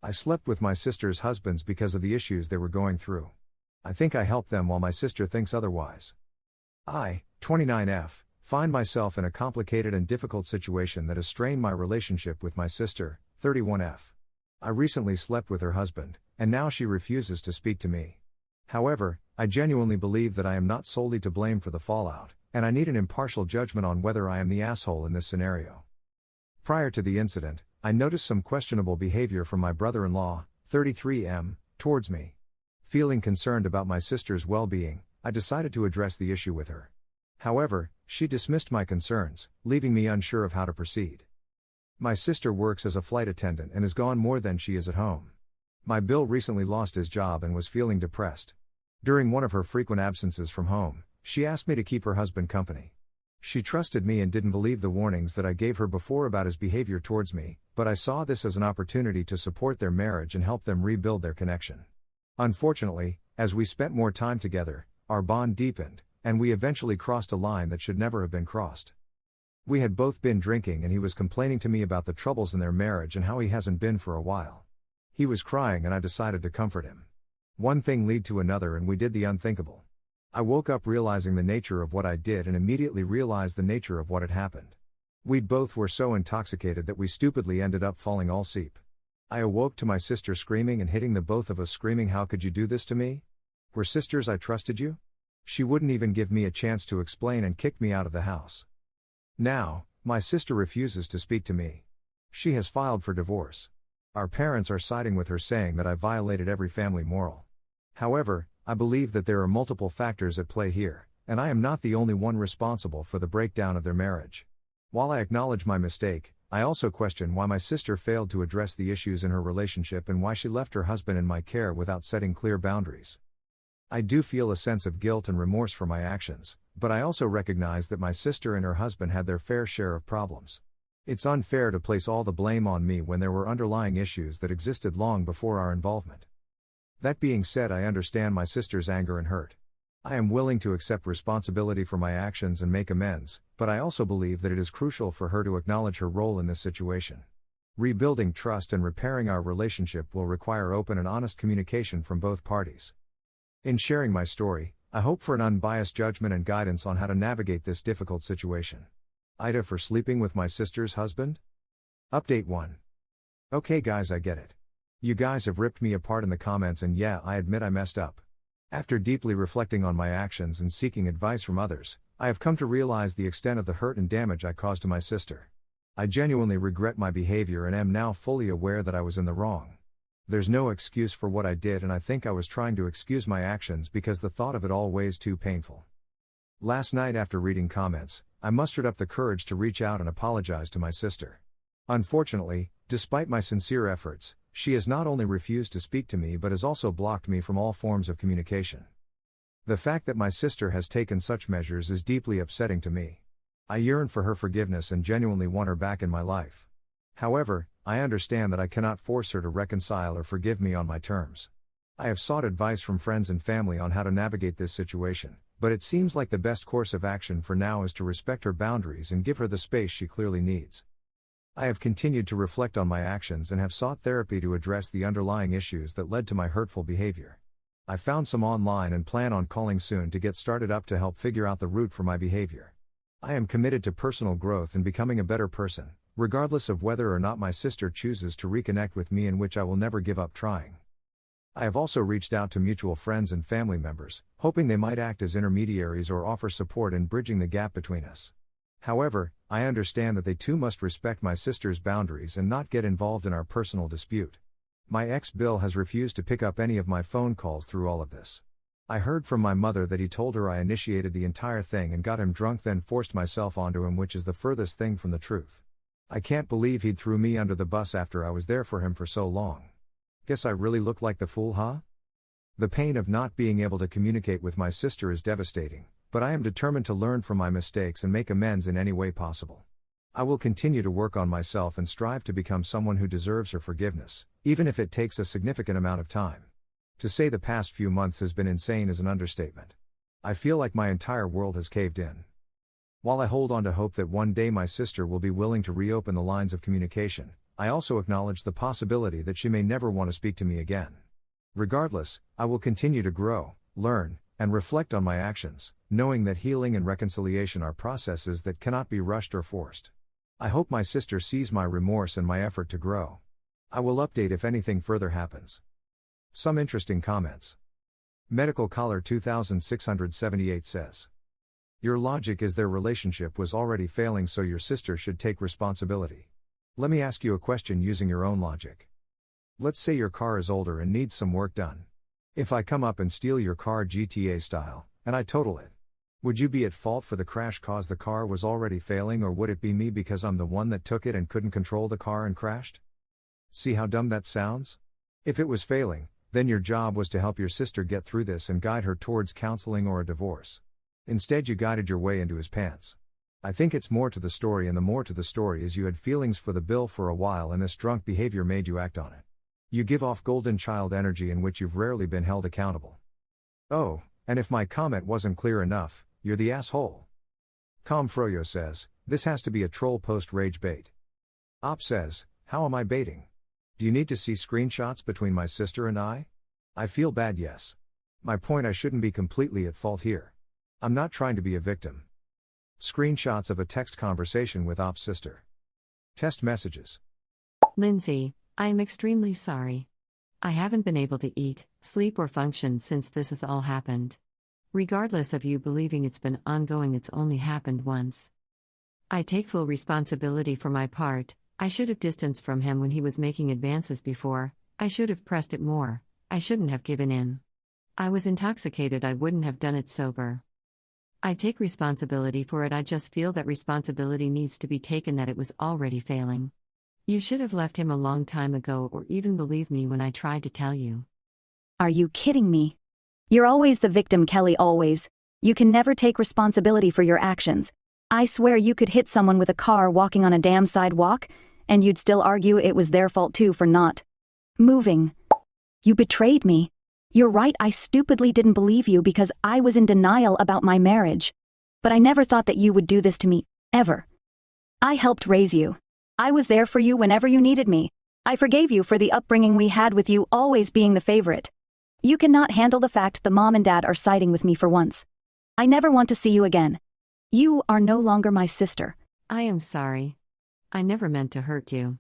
I slept with my sister's husbands because of the issues they were going through. I think I helped them while my sister thinks otherwise. I, 29F, find myself in a complicated and difficult situation that has strained my relationship with my sister, 31F. I recently slept with her husband, and now she refuses to speak to me. However, I genuinely believe that I am not solely to blame for the fallout, and I need an impartial judgment on whether I am the asshole in this scenario. Prior to the incident, I noticed some questionable behavior from my brother-in-law, 33M, towards me. Feeling concerned about my sister's well-being, I decided to address the issue with her. However, she dismissed my concerns, leaving me unsure of how to proceed. My sister works as a flight attendant and is gone more than she is at home. My Bill recently lost his job and was feeling depressed. During one of her frequent absences from home, she asked me to keep her husband company. She trusted me and didn't believe the warnings that I gave her before about his behavior towards me, but I saw this as an opportunity to support their marriage and help them rebuild their connection. Unfortunately, as we spent more time together, our bond deepened, and we eventually crossed a line that should never have been crossed. We had both been drinking and he was complaining to me about the troubles in their marriage and how he hasn't been for a while. He was crying and I decided to comfort him. One thing led to another and we did the unthinkable. I woke up realizing the nature of what I did and immediately realized the nature of what had happened. We both were so intoxicated that we stupidly ended up falling all asleep. I awoke to my sister screaming and hitting the both of us screaming, "How could you do this to me? We're sisters, I trusted you?" She wouldn't even give me a chance to explain and kicked me out of the house. Now, my sister refuses to speak to me. She has filed for divorce. Our parents are siding with her, saying that I violated every family moral. However, I believe that there are multiple factors at play here, and I am not the only one responsible for the breakdown of their marriage. While I acknowledge my mistake, I also question why my sister failed to address the issues in her relationship and why she left her husband in my care without setting clear boundaries. I do feel a sense of guilt and remorse for my actions, but I also recognize that my sister and her husband had their fair share of problems. It's unfair to place all the blame on me when there were underlying issues that existed long before our involvement. That being said, I understand my sister's anger and hurt. I am willing to accept responsibility for my actions and make amends, but I also believe that it is crucial for her to acknowledge her role in this situation. Rebuilding trust and repairing our relationship will require open and honest communication from both parties. In sharing my story, I hope for an unbiased judgment and guidance on how to navigate this difficult situation. Ida for sleeping with my sister's husband? Update 1. Okay guys, I get it. You guys have ripped me apart in the comments, and yeah, I admit I messed up. After deeply reflecting on my actions and seeking advice from others, I have come to realize the extent of the hurt and damage I caused to my sister. I genuinely regret my behavior and am now fully aware that I was in the wrong. There's no excuse for what I did, and I think I was trying to excuse my actions because the thought of it all weighs too painful. Last night after reading comments, I mustered up the courage to reach out and apologize to my sister. Unfortunately, despite my sincere efforts, she has not only refused to speak to me but has also blocked me from all forms of communication. The fact that my sister has taken such measures is deeply upsetting to me. I yearn for her forgiveness and genuinely want her back in my life. However, I understand that I cannot force her to reconcile or forgive me on my terms. I have sought advice from friends and family on how to navigate this situation, but it seems like the best course of action for now is to respect her boundaries and give her the space she clearly needs. I have continued to reflect on my actions and have sought therapy to address the underlying issues that led to my hurtful behavior. I found some online and plan on calling soon to get started up to help figure out the root for my behavior. I am committed to personal growth and becoming a better person, regardless of whether or not my sister chooses to reconnect with me, in which I will never give up trying. I have also reached out to mutual friends and family members, hoping they might act as intermediaries or offer support in bridging the gap between us. However, I understand that they too must respect my sister's boundaries and not get involved in our personal dispute. My ex Bill has refused to pick up any of my phone calls through all of this. I heard from my mother that he told her I initiated the entire thing and got him drunk, then forced myself onto him, which is the furthest thing from the truth. I can't believe he'd threw me under the bus after I was there for him for so long. Guess I really look like the fool, huh? The pain of not being able to communicate with my sister is devastating, but I am determined to learn from my mistakes and make amends in any way possible. I will continue to work on myself and strive to become someone who deserves her forgiveness, even if it takes a significant amount of time. To say the past few months has been insane is an understatement. I feel like my entire world has caved in. While I hold on to hope that one day my sister will be willing to reopen the lines of communication, I also acknowledge the possibility that she may never want to speak to me again. Regardless, I will continue to grow, learn, and reflect on my actions, knowing that healing and reconciliation are processes that cannot be rushed or forced. I hope my sister sees my remorse and my effort to grow. I will update if anything further happens. Some interesting comments. Medical Collar 2678 says, your logic is their relationship was already failing, so your sister should take responsibility. Let me ask you a question using your own logic. Let's say your car is older and needs some work done. If I come up and steal your car GTA style, and I total it, would you be at fault for the crash cause the car was already failing, or would it be me because I'm the one that took it and couldn't control the car and crashed? See how dumb that sounds? If it was failing, then your job was to help your sister get through this and guide her towards counseling or a divorce. Instead, you guided your way into his pants. I think it's more to the story, and the more to the story is you had feelings for the bill for a while, and this drunk behavior made you act on it. You give off golden child energy in which you've rarely been held accountable. Oh, and if my comment wasn't clear enough, you're the asshole. Com Froyo says, this has to be a troll post rage bait. Op says, how am I baiting? Do you need to see screenshots between my sister and I? I feel bad, yes. My point, I shouldn't be completely at fault here. I'm not trying to be a victim. Screenshots of a text conversation with Op's sister. Test messages. Lindsay, I am extremely sorry. I haven't been able to eat, sleep, or function since this has all happened. Regardless of you believing it's been ongoing, it's only happened once. I take full responsibility for my part. I should have distanced from him when he was making advances before. I should have pressed it more. I shouldn't have given in. I was intoxicated. I wouldn't have done it sober. I take responsibility for it. I just feel that responsibility needs to be taken, that it was already failing. You should have left him a long time ago, or even believed me when I tried to tell you. Are you kidding me? You're always the victim, Kelly, always. You can never take responsibility for your actions. I swear you could hit someone with a car walking on a damn sidewalk, and you'd still argue it was their fault too for not moving. You betrayed me. You're right, I stupidly didn't believe you because I was in denial about my marriage. But I never thought that you would do this to me, ever. I helped raise you. I was there for you whenever you needed me. I forgave you for the upbringing we had, with you always being the favorite. You cannot handle the fact the mom and dad are siding with me for once. I never want to see you again. You are no longer my sister. I am sorry. I never meant to hurt you.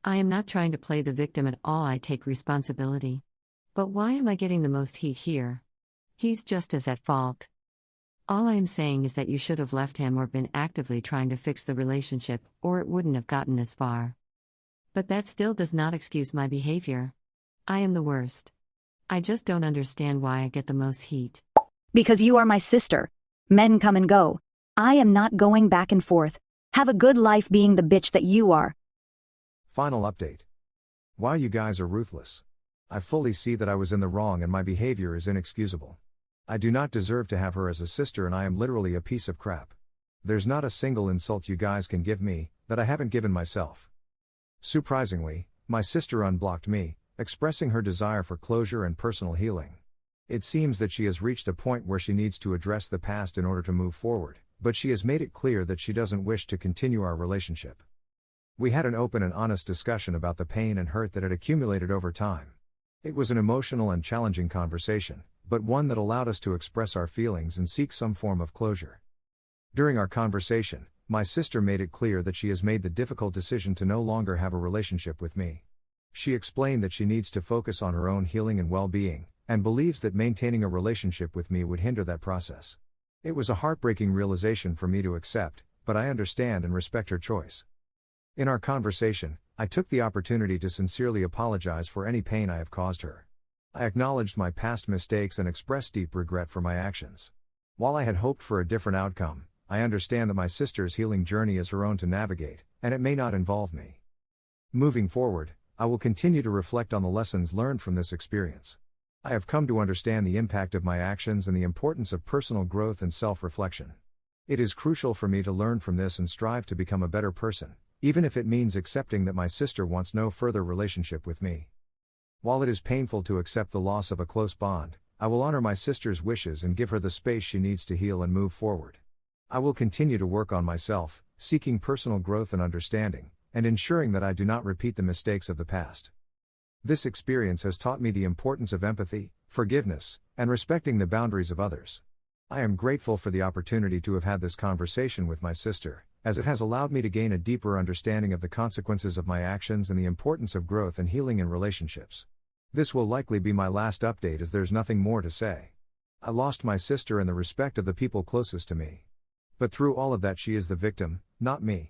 I am not trying to play the victim at all. I take responsibility. But why am I getting the most heat here? He's just as at fault. All I am saying is that you should have left him or been actively trying to fix the relationship, or it wouldn't have gotten this far. But that still does not excuse my behavior. I am the worst. I just don't understand why I get the most heat. Because you are my sister. Men come and go. I am not going back and forth. Have a good life being the bitch that you are. Final update. Wow, you guys are ruthless. I fully see that I was in the wrong and my behavior is inexcusable. I do not deserve to have her as a sister, and I am literally a piece of crap. There's not a single insult you guys can give me that I haven't given myself. Surprisingly, my sister unblocked me, expressing her desire for closure and personal healing. It seems that she has reached a point where she needs to address the past in order to move forward, but she has made it clear that she doesn't wish to continue our relationship. We had an open and honest discussion about the pain and hurt that had accumulated over time. It was an emotional and challenging conversation, but one that allowed us to express our feelings and seek some form of closure. During our conversation, my sister made it clear that she has made the difficult decision to no longer have a relationship with me. She explained that she needs to focus on her own healing and well-being, and believes that maintaining a relationship with me would hinder that process. It was a heartbreaking realization for me to accept, but I understand and respect her choice. In our conversation, I took the opportunity to sincerely apologize for any pain I have caused her. I acknowledged my past mistakes and expressed deep regret for my actions. While I had hoped for a different outcome, I understand that my sister's healing journey is her own to navigate, and it may not involve me. Moving forward, I will continue to reflect on the lessons learned from this experience. I have come to understand the impact of my actions and the importance of personal growth and self-reflection. It is crucial for me to learn from this and strive to become a better person, even if it means accepting that my sister wants no further relationship with me. While it is painful to accept the loss of a close bond, I will honor my sister's wishes and give her the space she needs to heal and move forward. I will continue to work on myself, seeking personal growth and understanding, and ensuring that I do not repeat the mistakes of the past. This experience has taught me the importance of empathy, forgiveness, and respecting the boundaries of others. I am grateful for the opportunity to have had this conversation with my sister, as it has allowed me to gain a deeper understanding of the consequences of my actions and the importance of growth and healing in relationships. This will likely be my last update as there's nothing more to say. I lost my sister and the respect of the people closest to me. But through all of that, she is the victim, not me.